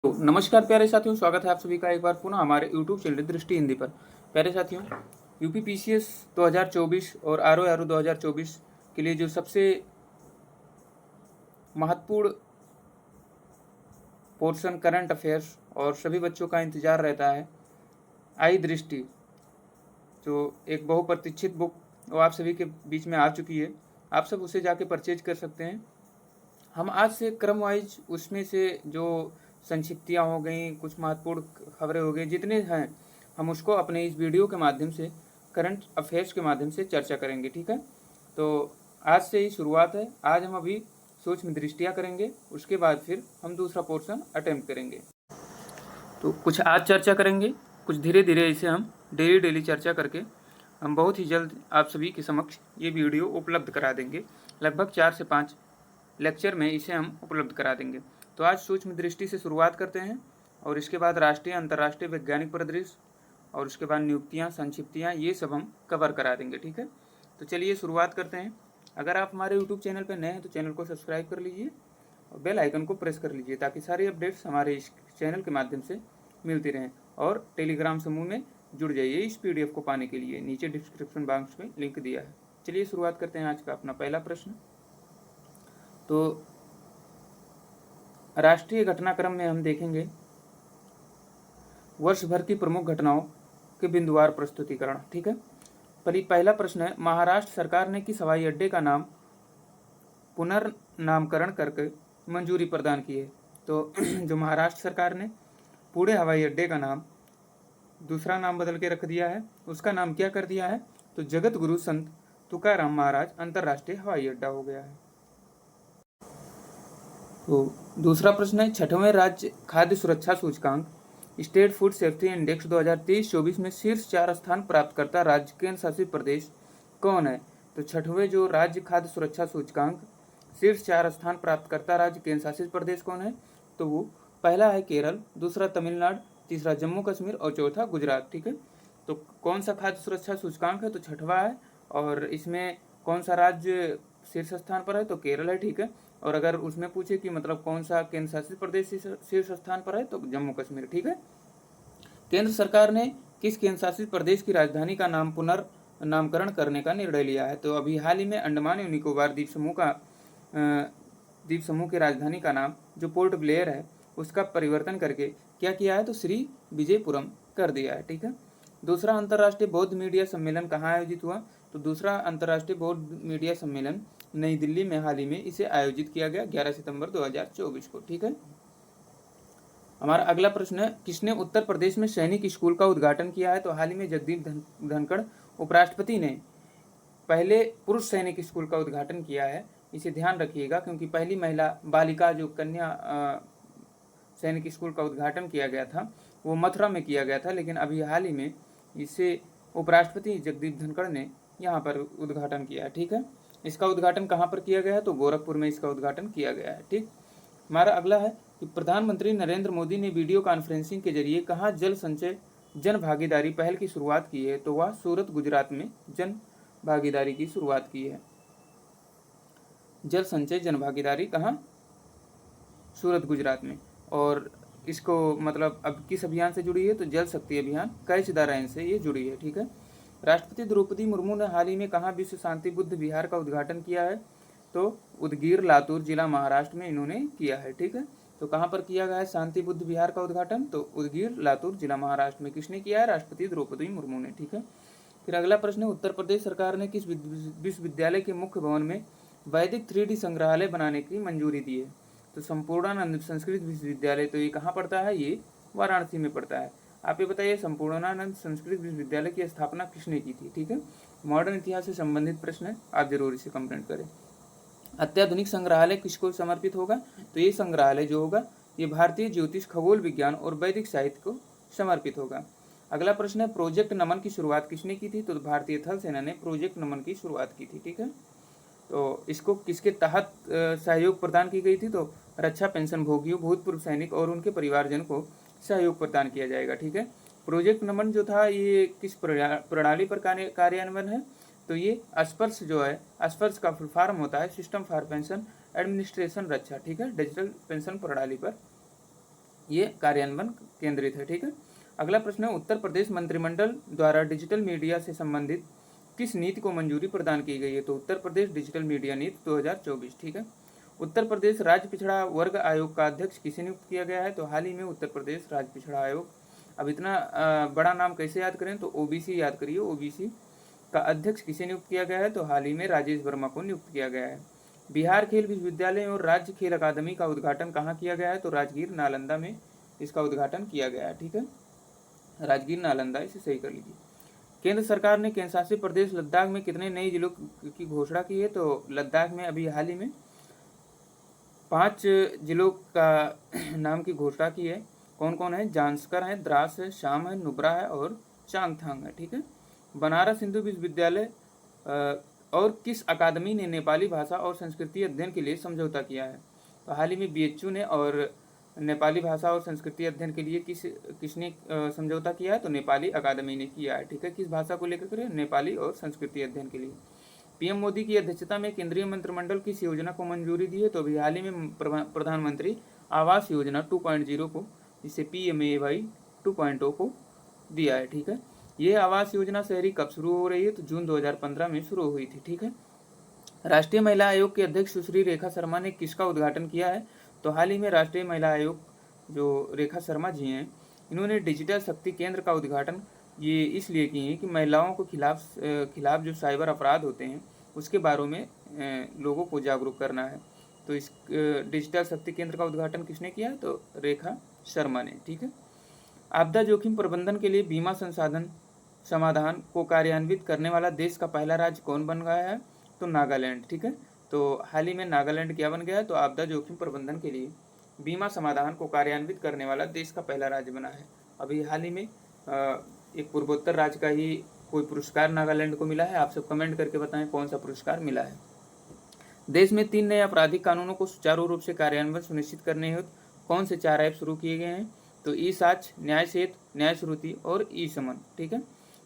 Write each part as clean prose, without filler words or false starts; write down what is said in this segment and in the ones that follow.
तो नमस्कार प्यारे साथियों, स्वागत है आप सभी का एक बार पुनः हमारे यूट्यूब चैनल दृष्टि हिंदी पर। प्यारे साथियों, यूपी पीसीएस 2024 और आरओ 2024 के लिए जो सबसे महत्वपूर्ण पोर्शन करंट अफेयर्स और सभी बच्चों का इंतजार रहता है, आई दृष्टि, जो एक बहुप्रतीक्षित बुक वो आप सभी के बीच में आ चुकी है। आप सब उसे जाके परचेज कर सकते हैं। हम आज से क्रम वाइज उसमें से जो संक्षिप्तियाँ हो गई, कुछ महत्वपूर्ण खबरें हो गई, जितने हैं हम उसको अपने इस वीडियो के माध्यम से, करंट अफेयर्स के माध्यम से चर्चा करेंगे। ठीक है, तो आज से ही शुरुआत है। आज हम अभी सूक्ष्म दृष्टियाँ करेंगे, उसके बाद फिर हम दूसरा पोर्शन अटेम्प्ट करेंगे। तो कुछ आज चर्चा करेंगे, कुछ धीरे धीरे इसे हम डेली चर्चा करके हम बहुत ही जल्द आप सभी के समक्ष ये वीडियो उपलब्ध करा देंगे। लगभग 4 से 5 लेक्चर में इसे हम उपलब्ध करा देंगे। तो आज सूक्ष्म दृष्टि से शुरुआत करते हैं और इसके बाद राष्ट्रीय अंतर्राष्ट्रीय वैज्ञानिक परिदृश्य और उसके बाद नियुक्तियाँ, संक्षिप्तियाँ, ये सब हम कवर करा देंगे। ठीक है, तो चलिए शुरुआत करते हैं। अगर आप हमारे यूट्यूब चैनल पर नए हैं तो चैनल को सब्सक्राइब कर लीजिए और बेल आइकन को प्रेस कर लीजिए ताकि सारी अपडेट्स हमारे इस चैनल के माध्यम से मिलती रहें। और टेलीग्राम समूह में जुड़ जाइए इस PDF को पाने के लिए। नीचे डिस्क्रिप्शन बॉक्स में लिंक दिया है। चलिए शुरुआत करते हैं आज का अपना पहला प्रश्न। तो राष्ट्रीय घटनाक्रम में हम देखेंगे वर्ष भर की प्रमुख घटनाओं के बिंदुवार प्रस्तुतिकरण। ठीक है, पहला प्रश्न है, महाराष्ट्र सरकार ने किस हवाई अड्डे का नाम पुनर्नामकरण करके मंजूरी प्रदान की है? तो जो महाराष्ट्र सरकार ने पुणे हवाई अड्डे का नाम दूसरा नाम बदल के रख दिया है, उसका नाम क्या कर दिया है? तो जगत गुरु संत तुकाराम महाराज अंतर्राष्ट्रीय हवाई अड्डा हो गया है। तो दूसरा प्रश्न है, छठवें राज्य खाद्य सुरक्षा सूचकांक स्टेट फूड सेफ्टी इंडेक्स 2023-24 में शीर्ष 4 स्थान प्राप्त करता राज्य केंद्र शासित प्रदेश कौन है? तो छठवें जो राज्य खाद्य सुरक्षा सूचकांक शीर्ष 4 स्थान प्राप्त करता राज्य केंद्र शासित प्रदेश कौन है? तो वो पहला है केरल, दूसरा तमिलनाडु, तीसरा जम्मू कश्मीर और चौथा गुजरात। ठीक है, तो कौन सा खाद्य सुरक्षा सूचकांक है? तो छठवा है। और इसमें कौन सा राज्य शीर्ष स्थान पर है? तो केरल है। ठीक है, और अगर उसमें पूछे कि मतलब कौन सा केंद्र शासित प्रदेश शीर्ष स्थान पर है, तो जम्मू कश्मीर। ठीक है, केंद्र सरकार ने किस केंद्र शासित प्रदेश की राजधानी का नाम पुनर्नामकरण करने का निर्णय लिया है? तो अभी हाल ही में अंडमान एवं निकोबार द्वीप समूह की राजधानी का नाम जो पोर्ट ब्लेयर है उसका परिवर्तन करके क्या किया है? तो श्री विजयपुरम कर दिया है। ठीक है, दूसरा अंतर्राष्ट्रीय बौद्ध मीडिया सम्मेलन कहाँ आयोजित हुआ? तो दूसरा अंतर्राष्ट्रीय बौद्ध मीडिया सम्मेलन नई दिल्ली में हाल ही में इसे आयोजित किया गया 11 सितंबर 2024 को। ठीक है, हमारा अगला प्रश्न है, किसने उत्तर प्रदेश में सैनिक स्कूल का उद्घाटन किया है? तो हाल ही में जगदीप धनखड़ उपराष्ट्रपति ने पहले पुरुष सैनिक स्कूल का उद्घाटन किया है। इसे ध्यान रखिएगा क्योंकि पहली महिला बालिका जो कन्या सैनिक स्कूल का उद्घाटन किया गया था वो मथुरा में किया गया था, लेकिन अभी हाल ही में इसे उपराष्ट्रपति जगदीप धनखड़ ने यहाँ पर उद्घाटन किया है। ठीक है, इसका उद्घाटन कहाँ पर किया गया है? तो गोरखपुर में इसका उद्घाटन किया गया है। ठीक, हमारा अगला है कि प्रधानमंत्री नरेंद्र मोदी ने वीडियो कॉन्फ्रेंसिंग के जरिए कहाँ जल संचय जन भागीदारी पहल की शुरुआत की है? तो वह सूरत गुजरात में जन भागीदारी की शुरुआत की है। जल संचय जन भागीदारी कहाँ? सूरत गुजरात में। और इसको मतलब अब किस अभियान से जुड़ी है? तो जल शक्ति अभियान कैच द रेन से ये जुड़ी है। ठीक है, राष्ट्रपति द्रौपदी मुर्मू ने हाल ही में कहाँ विश्व शांति बुद्ध विहार का उद्घाटन किया है? तो उदगीर लातूर जिला महाराष्ट्र में इन्होंने किया है। ठीक है, तो कहाँ पर किया गया है शांति बुद्ध विहार का उद्घाटन? तो उदगीर लातूर जिला महाराष्ट्र में किसने किया है? राष्ट्रपति द्रौपदी मुर्मू ने। ठीक है, फिर अगला प्रश्न है, उत्तर प्रदेश सरकार ने किस विश्वविद्यालय के मुख्य भवन में वैदिक 3D संग्रहालय बनाने की मंजूरी दी है? तो संपूर्णानंद संस्कृत विश्वविद्यालय, तो ये कहाँ पड़ता है? ये वाराणसी में पड़ता है। आप ये बताइए संपूर्णानंद संस्कृत विश्वविद्यालय की स्थापना किसने की थी? ठीक है, मॉडर्न इतिहास से संबंधित प्रश्न है, आप जरूर इसे कंप्लीट करें। अत्याधुनिक संग्रहालय किसको समर्पित होगा? तो ये संग्रहालय जो होगा ये भारतीय ज्योतिष, खगोल विज्ञान और वैदिक साहित्य को समर्पित होगा। अगला प्रश्न है, प्रोजेक्ट नमन की शुरुआत किसने की थी? तो भारतीय थल सेना ने प्रोजेक्ट नमन की शुरुआत की थी। ठीक है, तो इसको किसके तहत सहयोग प्रदान की गई थी? तो रक्षा पेंशन भोगियों, भूतपूर्व सैनिक और उनके परिवारजन को सहयोग प्रदान किया जाएगा। ठीक है, प्रोजेक्ट नमन जो था ये किस प्रणाली पर कार्यान्वयन है? तो ये स्पर्श जो है, स्पर्श का फुल फॉर्म होता है सिस्टम फॉर पेंशन एडमिनिस्ट्रेशन रक्षा। ठीक है, डिजिटल पेंशन प्रणाली पर ये कार्यान्वयन केंद्रित है। ठीक है, अगला प्रश्न है, उत्तर प्रदेश मंत्रिमंडल द्वारा डिजिटल मीडिया से संबंधित किस नीति को मंजूरी प्रदान की गई है? तो उत्तर प्रदेश डिजिटल मीडिया नीति 2024। ठीक है, उत्तर प्रदेश राज्य पिछड़ा वर्ग आयोग का अध्यक्ष किसे नियुक्त किया गया है? तो हाल ही में उत्तर प्रदेश राज्य पिछड़ा आयोग, अब इतना बड़ा नाम कैसे याद करें? तो ओबीसी याद करिए, ओबीसी का अध्यक्ष किसे नियुक्त किया गया है? तो हाल ही में राजेश वर्मा को नियुक्त किया गया है। बिहार खेल विश्वविद्यालय और राज्य खेल अकादमी का उद्घाटन कहाँ किया गया है? तो राजगीर नालंदा में इसका उद्घाटन किया गया है। ठीक है, राजगीर नालंदा, इसे सही कर लीजिए। केंद्र सरकार ने केंद्र शासित प्रदेश लद्दाख में कितने नए जिलों की घोषणा की है? तो लद्दाख में अभी हाल ही में 5 जिलों का नाम की घोषणा की है। कौन कौन है? जांस्कर है, द्रास है, शाम है, नुब्रा है और चांगथांग है। ठीक है, बनारस हिंदू विश्वविद्यालय और किस अकादमी ने नेपाली भाषा और संस्कृति अध्ययन के लिए समझौता किया है? तो हाल ही में बीएचयू ने और नेपाली भाषा और संस्कृति अध्ययन के लिए किसने समझौता किया है? तो नेपाली अकादमी ने किया है। ठीक है, किस भाषा को लेकर के? नेपाली और संस्कृति अध्ययन के लिए। पीएम मोदी की अध्यक्षता में केंद्रीय मंत्रिमंडल किस योजना को मंजूरी दी है? तो अभी हाल ही में प्रधानमंत्री आवास योजना 2.0 को, जिसे PMAY 2.0 को दिया है। ठीक है, ये आवास योजना शहरी कब शुरू हो रही है? तो जून 2015 में शुरू हुई थी। ठीक है, राष्ट्रीय महिला आयोग के अध्यक्ष सुश्री रेखा शर्मा ने किसका उद्घाटन किया है? तो हाल ही में राष्ट्रीय महिला आयोग जो रेखा शर्मा जी हैं, इन्होंने डिजिटल शक्ति केंद्र का उद्घाटन ये इसलिए किए हैं कि महिलाओं को खिलाफ जो साइबर अपराध होते हैं उसके बारे में लोगों को जागरूक करना है। तो इस डिजिटल शक्ति केंद्र का उद्घाटन किसने किया है? तो रेखा शर्मा ने। ठीक है, आपदा जोखिम प्रबंधन के लिए बीमा समाधान को कार्यान्वित करने वाला देश का पहला राज्य कौन बन गया है? तो नागालैंड। ठीक है, तो हाल ही में नागालैंड क्या बन गया है? तो आपदा जोखिम प्रबंधन के लिए बीमा समाधान को कार्यान्वित करने वाला देश का पहला राज्य बना है। अभी हाल ही में एक पूर्वोत्तर राज्य का ही कोई पुरस्कार नागालैंड को मिला है। आप सब कमेंट करके बताएं कौन सा पुरस्कार मिला है। देश में 3 नए आपराधिक कानूनों को सुचारू रूप से कार्यान्वयन सुनिश्चित करने हेतु कौन से 4 ऐप शुरू किए गए हैं? तो ई-साक्ष्य, न्याय सेतु, न्याय श्रुति और ई-समन। ठीक है,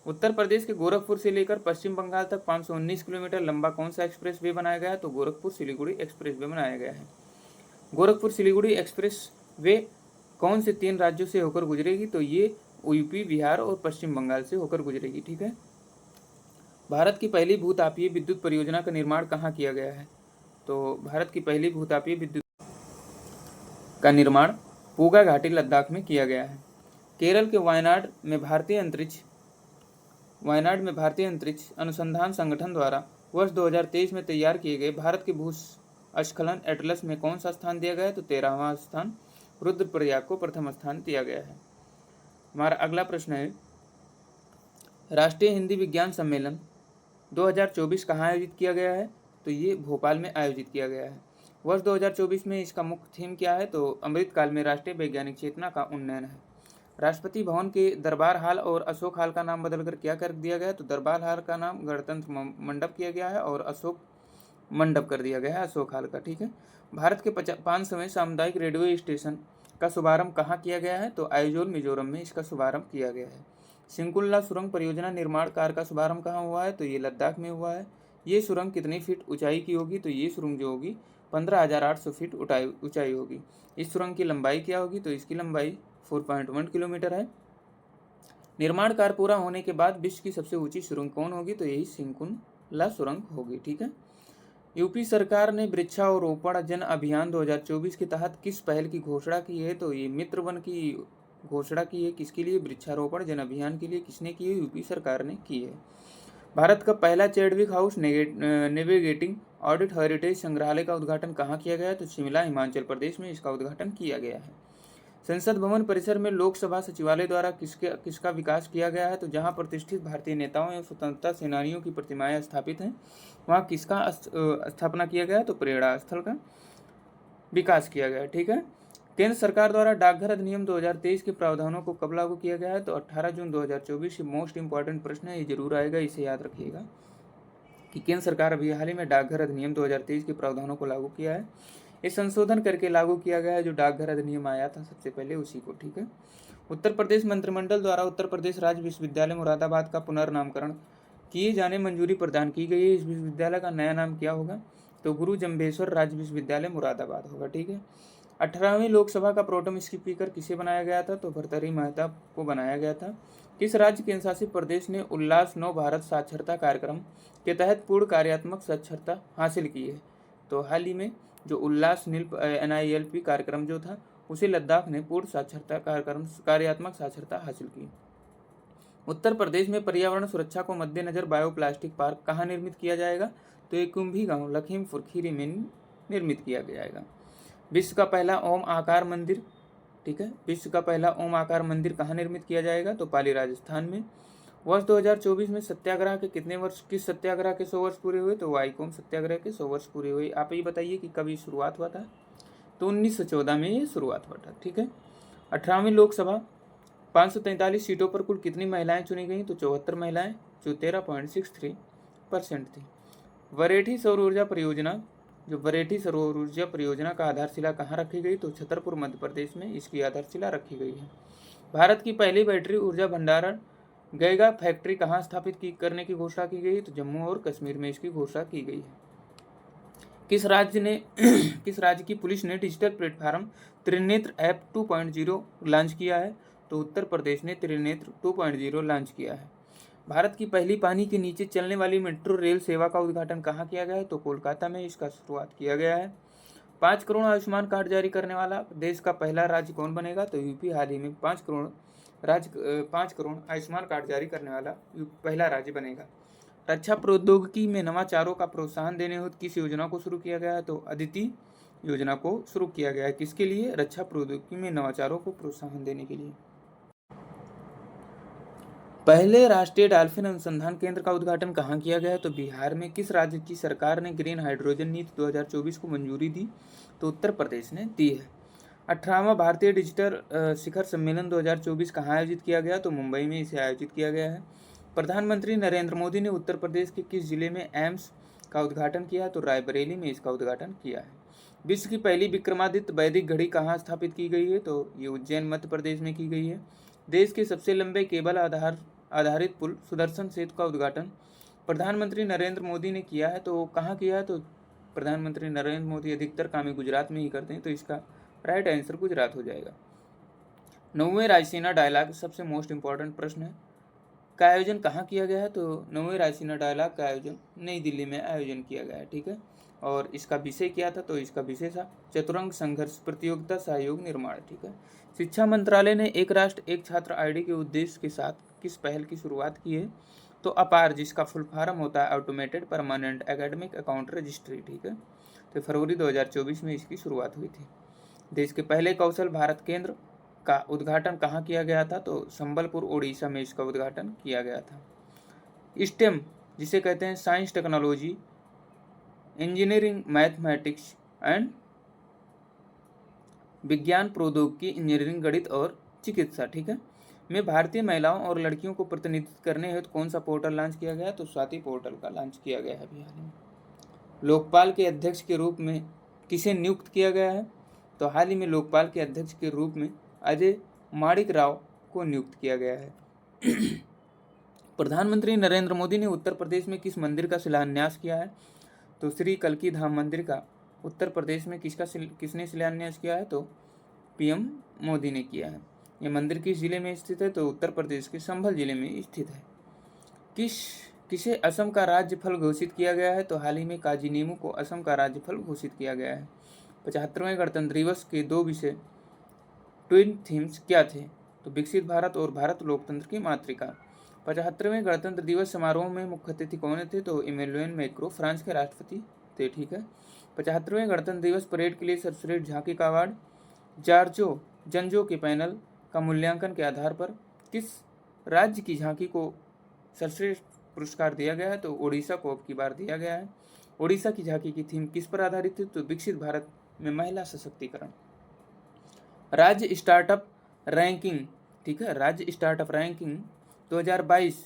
उत्तर प्रदेश के गोरखपुर से लेकर पश्चिम बंगाल तक 519 किलोमीटर लंबा कौन सा एक्सप्रेस वे बनाया गया है? तो गोरखपुर सिलीगुड़ी एक्सप्रेस वे बनाया गया है। गोरखपुर सिलीगुड़ी एक्सप्रेस वे कौन से 3 राज्यों से होकर गुजरेगी? तो ये यूपी, बिहार और पश्चिम बंगाल से होकर गुजरेगी। ठीक है, भारत की पहली भूतापीय विद्युत परियोजना का निर्माण कहाँ किया गया है? तो भारत की पहली भूतापीय विद्युत का निर्माण पूगा घाटी लद्दाख में किया गया है। केरल के वायनाड में भारतीय अंतरिक्ष अनुसंधान संगठन द्वारा वर्ष 2023 में तैयार किए गए भारत के भूस्खलन एटलस में कौन सा स्थान दिया गया है? तो 13वां स्थान रुद्रप्रयाग को प्रथम स्थान दिया गया है। हमारा अगला प्रश्न है, राष्ट्रीय हिंदी विज्ञान सम्मेलन 2024 कहाँ आयोजित किया गया है? तो ये भोपाल में आयोजित किया गया है। वर्ष 2024 में इसका मुख्य थीम क्या है? तो अमृतकाल में राष्ट्रीय वैज्ञानिक चेतना का उन्नयन है। राष्ट्रपति भवन के दरबार हाल और अशोक हाल का नाम बदलकर क्या कर दिया गया है? तो दरबार हाल का नाम गणतंत्र मंडप किया गया है और अशोक मंडप कर दिया गया है अशोक हाल का। ठीक है, भारत के 500वें सामुदायिक रेडियो स्टेशन का शुभारंभ कहाँ किया गया है? तो आइजोल मिजोरम में इसका शुभारंभ किया गया है। सिंकुल्ला सुरंग परियोजना निर्माण कार्य का शुभारंभ कहाँ हुआ है? तो ये लद्दाख में हुआ है। ये सुरंग कितनी फीट ऊंचाई की होगी? तो ये सुरंग जो होगी 15,800 फीट ऊंचाई होगी। इस सुरंग की लंबाई क्या होगी? तो इसकी लंबाई 4.1 किलोमीटर है। निर्माण कार्य पूरा होने के बाद विश्व की सबसे ऊंची सुरंग कौन होगी? तो यही सिंकुल्ला सुरंग होगी। ठीक है, यूपी सरकार ने वृक्षारोपण जन अभियान 2024 के तहत किस पहल की घोषणा की है? तो ये मित्र वन की घोषणा की है। किसके लिए? वृक्षारोपण जन अभियान के लिए। किसने की है? यूपी सरकार ने की है। भारत का पहला Chadwick house navigating audit heritage संग्रहालय का उद्घाटन कहाँ किया गया है? तो शिमला, हिमाचल प्रदेश में इसका उद्घाटन किया गया है। संसद भवन परिसर में लोकसभा सचिवालय द्वारा किसका विकास किया गया है? तो जहां प्रतिष्ठित भारतीय नेताओं एवं स्वतंत्रता सेनानियों की प्रतिमाएं स्थापित हैं, वहां किसका स्थापना किया गया है? तो प्रेरणा स्थल का विकास किया गया है। ठीक है, केंद्र सरकार द्वारा डाकघर अधिनियम 2023 के प्रावधानों को कब लागू किया गया है? तो 18 जून 2024। मोस्ट इंपॉर्टेंट प्रश्न है, ये जरूर आएगा, इसे याद रखिएगा कि केंद्र सरकार अभी हाल ही में डाकघर अधिनियम 2023 के प्रावधानों को लागू किया है। ये संशोधन करके लागू किया गया है। जो डाकघर अधिनियम आया था सबसे पहले उसी को। ठीक है, उत्तर प्रदेश मंत्रिमंडल द्वारा उत्तर प्रदेश राज्य विश्वविद्यालय मुरादाबाद का पुनर्नामकरण किए जाने मंजूरी प्रदान की गई है। इस विश्वविद्यालय का नया नाम क्या होगा? तो गुरु जम्भेश्वर राज्य विश्वविद्यालय मुरादाबाद होगा। ठीक है, 18वीं लोकसभा का प्रोटेम स्पीकर किसे बनाया गया था? तो भर्तृहरि मेहता को बनाया गया था। किस राज्य केंद्र शासित प्रदेश ने उल्लास नव भारत साक्षरता कार्यक्रम के तहत पूर्ण कार्यात्मक साक्षरता हासिल की है? तो हाल ही में जो उल्लास NILP कार्यक्रम जो था उसे लद्दाख ने पूर्ण साक्षरता कार्यात्मक साक्षरता हासिल की। उत्तर प्रदेश में पर्यावरण सुरक्षा को मद्देनजर बायोप्लास्टिक पार्क कहाँ निर्मित किया जाएगा? तो ये कुंभी गांव लखीमपुर खीरी में निर्मित किया जाएगा। विश्व का पहला ओम आकार मंदिर, ठीक है, विश्व का पहला ओम आकार मंदिर कहाँ निर्मित किया जाएगा? तो पाली राजस्थान में। वर्ष 2024 में सत्याग्रह के कितने वर्ष, किस सत्याग्रह के 100 वर्ष पूरे हुए? तो वाईकोम सत्याग्रह के 100 वर्ष पूरे हुए। आप ये बताइए कि कभी शुरुआत हुआ था? तो 1914 में ये शुरुआत हुआ था, ठीक है। 18वीं लोकसभा 543 सीटों पर कुल कितनी महिलाएं चुनी गई? तो 74 महिलाएं, जो 13.63% थी। वरेठी सौर ऊर्जा परियोजना, जो वरेठी सौर ऊर्जा परियोजना का आधारशिला कहाँ रखी गई? तो छतरपुर मध्य प्रदेश में इसकी आधारशिला रखी गई है। भारत की पहली बैटरी ऊर्जा भंडारण गैगा फैक्ट्री कहाँ स्थापित करने की घोषणा की गई? तो जम्मू और कश्मीर में इसकी घोषणा की गई है। किस राज्य की पुलिस ने digital platform Trinetra app 2.0 launch किया है? तो उत्तर प्रदेश ने त्रिनेत्र 2.0 लॉन्च किया है। भारत की पहली पानी के नीचे चलने वाली मेट्रो रेल सेवा का उद्घाटन कहाँ किया गया है? तो कोलकाता में इसका शुरुआत किया गया है। 5 करोड़ आयुष्मान कार्ड जारी करने वाला देश का पहला राज्य कौन बनेगा? तो यूपी हाल ही में 5 करोड़ आयुष्मान कार्ड जारी करने वाला पहला राज्य बनेगा। रक्षा प्रौद्योगिकी में नवाचारों का प्रोत्साहन देने हेतु किस योजना को शुरू किया गया है? तो अदिति योजना को शुरू किया गया है। किसके लिए? रक्षा प्रौद्योगिकी में नवाचारों को प्रोत्साहन देने के लिए। पहले राष्ट्रीय डॉल्फिन अनुसंधान केंद्र का उद्घाटन कहाँ किया गया है? तो बिहार में। किस राज्य की सरकार ने ग्रीन हाइड्रोजन नीति 2024 को मंजूरी दी? तो उत्तर प्रदेश ने दी है। 18वां भारतीय डिजिटल शिखर सम्मेलन 2024 कहाँ आयोजित किया गया? तो मुंबई में इसे आयोजित किया गया है। प्रधानमंत्री नरेंद्र मोदी ने उत्तर प्रदेश के किस जिले में एम्स का उद्घाटन किया? तो रायबरेली में इसका उद्घाटन किया है। विश्व की पहली विक्रमादित्य वैदिक घड़ी कहाँ स्थापित की गई है? तो ये उज्जैन मध्य प्रदेश में की गई है। देश के सबसे लंबे केबल आधारित पुल सुदर्शन सेतु का उद्घाटन प्रधानमंत्री नरेंद्र मोदी ने किया है। तो कहाँ किया है? तो प्रधानमंत्री नरेंद्र मोदी अधिकतर काम गुजरात में ही करते हैं, तो इसका राइट आंसर गुजरात हो जाएगा। 9वें रायसीना डायलॉग सबसे मोस्ट इंपॉर्टेंट प्रश्न है, का आयोजन कहाँ किया गया है? तो 9वें रायसीना डायलॉग का आयोजन नई दिल्ली में आयोजन किया गया है, ठीक है। और इसका विषय क्या था? तो इसका विषय था चतुरंग संघर्ष प्रतियोगिता सहयोग निर्माण, ठीक है। शिक्षा मंत्रालय ने एक राष्ट्र एक छात्र ID के उद्देश्य के साथ किस पहल की शुरुआत की है? तो अपार, जिसका फुल फॉर्म होता है automated permanent academic account registry, ठीक है। तो फरवरी 2024 में इसकी शुरुआत हुई थी। देश के पहले कौशल भारत केंद्र का उद्घाटन कहाँ किया गया था? तो संबलपुर ओडिशा में इसका उद्घाटन किया गया था। स्टेम, जिसे कहते हैं science technology engineering mathematics and विज्ञान प्रौद्योगिकी इंजीनियरिंग गणित और चिकित्सा, ठीक है, में भारतीय महिलाओं और लड़कियों को प्रतिनिधित्व करने हेतु कौन सा पोर्टल लॉन्च किया गया? तो स्वाति पोर्टल का लॉन्च किया गया है बिहार में। लोकपाल के अध्यक्ष के रूप में किसे नियुक्त किया गया है? तो हाल ही में लोकपाल के अध्यक्ष के रूप में अजय माणिक राव को नियुक्त किया गया है। प्रधानमंत्री नरेंद्र मोदी ने उत्तर प्रदेश में किस मंदिर का शिलान्यास किया है? तो श्री कल्की धाम मंदिर का उत्तर प्रदेश में किसने शिलान्यास किया है? तो PM मोदी ने किया है। यह मंदिर किस जिले में स्थित है? तो उत्तर प्रदेश के संभल जिले में स्थित है। किसे असम का राज्यफल घोषित किया गया है? तो हाल ही में काजी नेमू को असम का राज्यफल घोषित किया गया है। 75वें गणतंत्र दिवस के 2 विषय ट्विन थीम्स क्या थे? तो विकसित भारत और भारत लोकतंत्र की मातृका। 75वें गणतंत्र दिवस समारोह में मुख्य अतिथि कौन थे? तो इमैनुएल मैक्रों फ्रांस के राष्ट्रपति थे, ठीक है। 75वें गणतंत्र दिवस परेड के लिए सर्वश्रेष्ठ झांकी का अवार्ड जॉर्जो जंजो के पैनल का मूल्यांकन के आधार पर किस राज्य की झांकी को सर्वश्रेष्ठ पुरस्कार दिया गया है? तो ओडिशा को अब की बार दिया गया है। ओडिशा की झांकी की थीम किस पर आधारित थी? तो विकसित भारत में महिला सशक्तिकरण। राज्य स्टार्टअप रैंकिंग, ठीक है, राज्य स्टार्टअप रैंकिंग 2022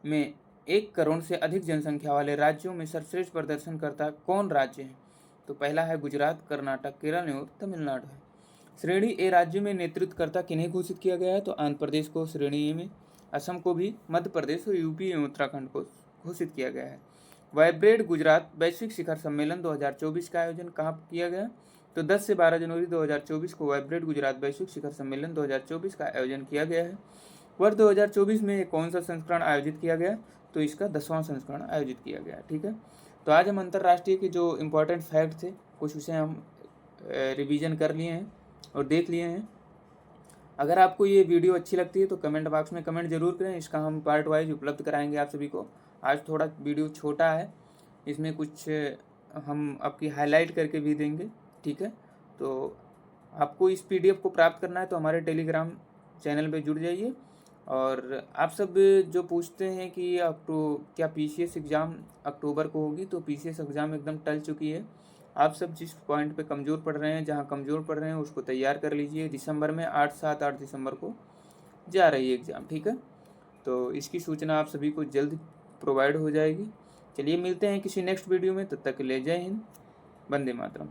में 1 करोड़ से अधिक जनसंख्या वाले राज्यों में सर्वश्रेष्ठ प्रदर्शनकर्ता कौन राज्य है? तो पहला है गुजरात, कर्नाटक, केरल और तमिलनाडु है। श्रेणी ए राज्य में नेतृत्वकर्ता किन्हें घोषित किया गया है? तो आंध्र प्रदेश को श्रेणी ए में, असम को भी, मध्य प्रदेश और यूपी एवं उत्तराखंड को घोषित किया गया है। वाइब्रेट गुजरात वैश्विक शिखर सम्मेलन 2024 का आयोजन कहाँ किया गया? तो 10 से 12 जनवरी 2024 को वाइब्रेट गुजरात वैश्विक शिखर सम्मेलन 2024 का आयोजन किया गया है। वर्ष 2024 में कौन सा संस्करण आयोजित किया गया? तो इसका 10वां संस्करण आयोजित किया गया। ठीक है, तो आज हम अंतर्राष्ट्रीय के जो इम्पोर्टेंट फैक्ट थे कुछ उसे हम रिवीजन कर लिए हैं और देख लिए हैं। अगर आपको ये वीडियो अच्छी लगती है तो कमेंट बॉक्स में कमेंट जरूर करें, इसका हम पार्ट वाइज उपलब्ध कराएंगे आप सभी को। आज थोड़ा वीडियो छोटा है, इसमें कुछ हम आपकी हाईलाइट करके भी देंगे। ठीक है, तो आपको इस PDF को प्राप्त करना है तो हमारे टेलीग्राम चैनल पे जुड़ जाइए। और आप सब जो पूछते हैं कि क्या PCS एग्ज़ाम अक्टूबर को होगी, तो PCS एग्ज़ाम एकदम टल चुकी है। आप सब जिस पॉइंट पे कमज़ोर पड़ रहे हैं, जहां कमज़ोर पड़ रहे हैं उसको तैयार कर लीजिए। दिसंबर में 8 दिसंबर को जा रही है एग्ज़ाम। ठीक है, तो इसकी सूचना आप सभी को जल्द प्रोवाइड हो जाएगी। चलिए मिलते हैं किसी नेक्स्ट वीडियो में, तब तक के लिए जय हिंद, वंदे मातरम।